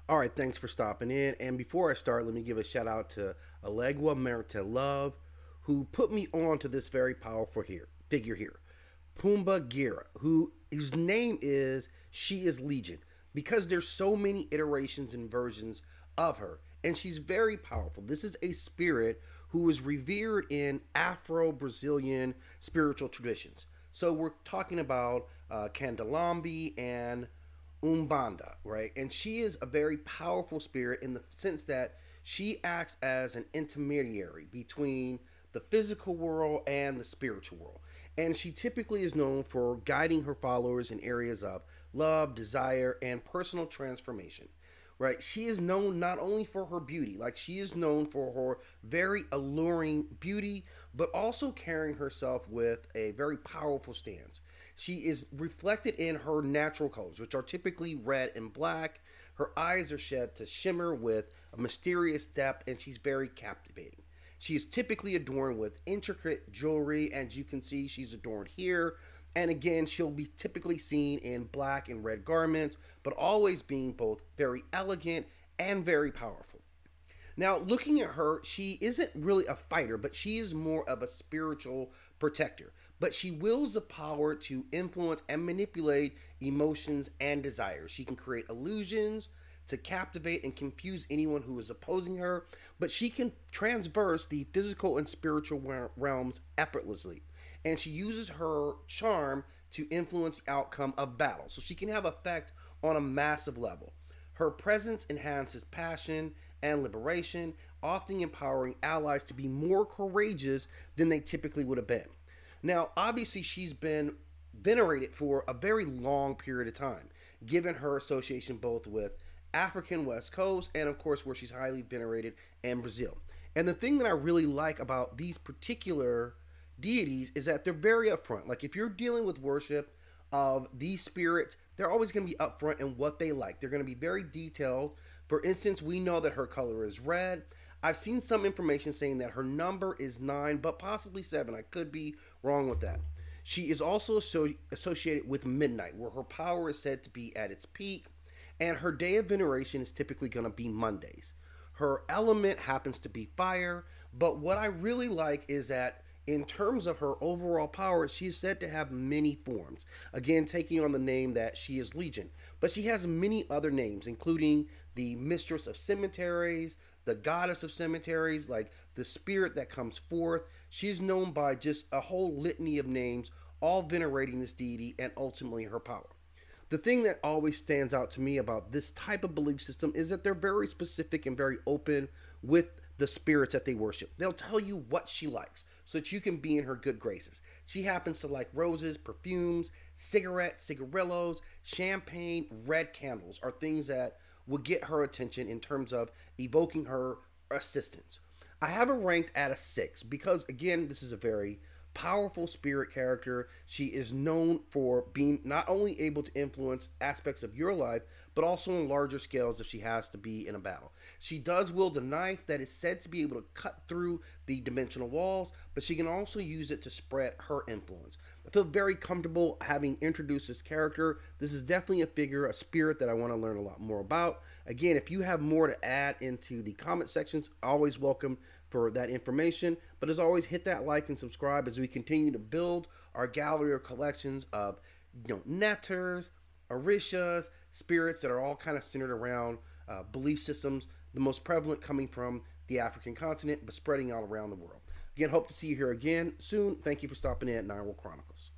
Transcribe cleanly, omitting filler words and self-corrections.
All right, thanks for stopping in. And before I start, let me give a shout out to Alegua Merite Love, who put me on to this very powerful figure here, Pomba Gira, whose name is She is Legion, because there's so many iterations and versions of her, and she's very powerful. This is a spirit who is revered in Afro Brazilian spiritual traditions. So we're talking about Candelambi and Umbanda, right? And she is a very powerful spirit in the sense that she acts as an intermediary between the physical world and the spiritual world. And she typically is known for guiding her followers in areas of love, desire, and personal transformation. Right? She is known not only for her beauty, like she is known for her very alluring beauty, but also carrying herself with a very powerful stance. She is reflected in her natural colors, which are typically red and black. Her eyes are shed to shimmer with a mysterious depth, and she's very captivating. She is typically adorned with intricate jewelry, and you can see she's adorned here. And again, she'll be typically seen in black and red garments, but always being both very elegant and very powerful. Now, looking at her, she isn't really a fighter, but she is more of a spiritual protector. But she wields the power to influence and manipulate emotions and desires. She can create illusions to captivate and confuse anyone who is opposing her, but she can transverse the physical and spiritual realms effortlessly. And she uses her charm to influence the outcome of battle. So she can have effect on a massive level. Her presence enhances passion and liberation, often empowering allies to be more courageous than they typically would have been. Now, obviously, she's been venerated for a very long period of time, given her association both with African West Coast and, of course, where she's highly venerated in Brazil. And the thing that I really like about these particular deities is that they're very upfront. Like, if you're dealing with worship of these spirits, they're always going to be upfront in what they like. They're going to be very detailed. For instance, we know that her color is red. I've seen some information saying that her number is 9, but possibly 7. I could be wrong with that. She is also associated with midnight, where her power is said to be at its peak, and her day of veneration is typically going to be Mondays. Her element happens to be fire, but what I really like is that in terms of her overall power, she is said to have many forms. Again, taking on the name that she is Legion. But she has many other names, including the Mistress of Cemeteries, the Goddess of Cemeteries, like the spirit that comes forth. She's known by just a whole litany of names, all venerating this deity and ultimately her power. The thing that always stands out to me about this type of belief system is that they're very specific and very open with the spirits that they worship. They'll tell you what she likes so that you can be in her good graces. She happens to like roses, perfumes, cigarettes, cigarillos, champagne, red candles are things that will get her attention in terms of evoking her assistance. I have her ranked at a 6 because, again, this is a very powerful spirit character. She is known for being not only able to influence aspects of your life, but also on larger scales if she has to be in a battle. She does wield a knife that is said to be able to cut through the dimensional walls, but she can also use it to spread her influence. I feel very comfortable having introduced this character. This is definitely a figure, a spirit that I want to learn a lot more about. Again, if you have more to add into the comment sections, always welcome for that information. But as always, hit that like and subscribe as we continue to build our gallery or collections of netters, orishas, spirits that are all kind of centered around belief systems, the most prevalent coming from the African continent, but spreading all around the world. Again, hope to see you here again soon. Thank you for stopping in at Nine World Chronicles.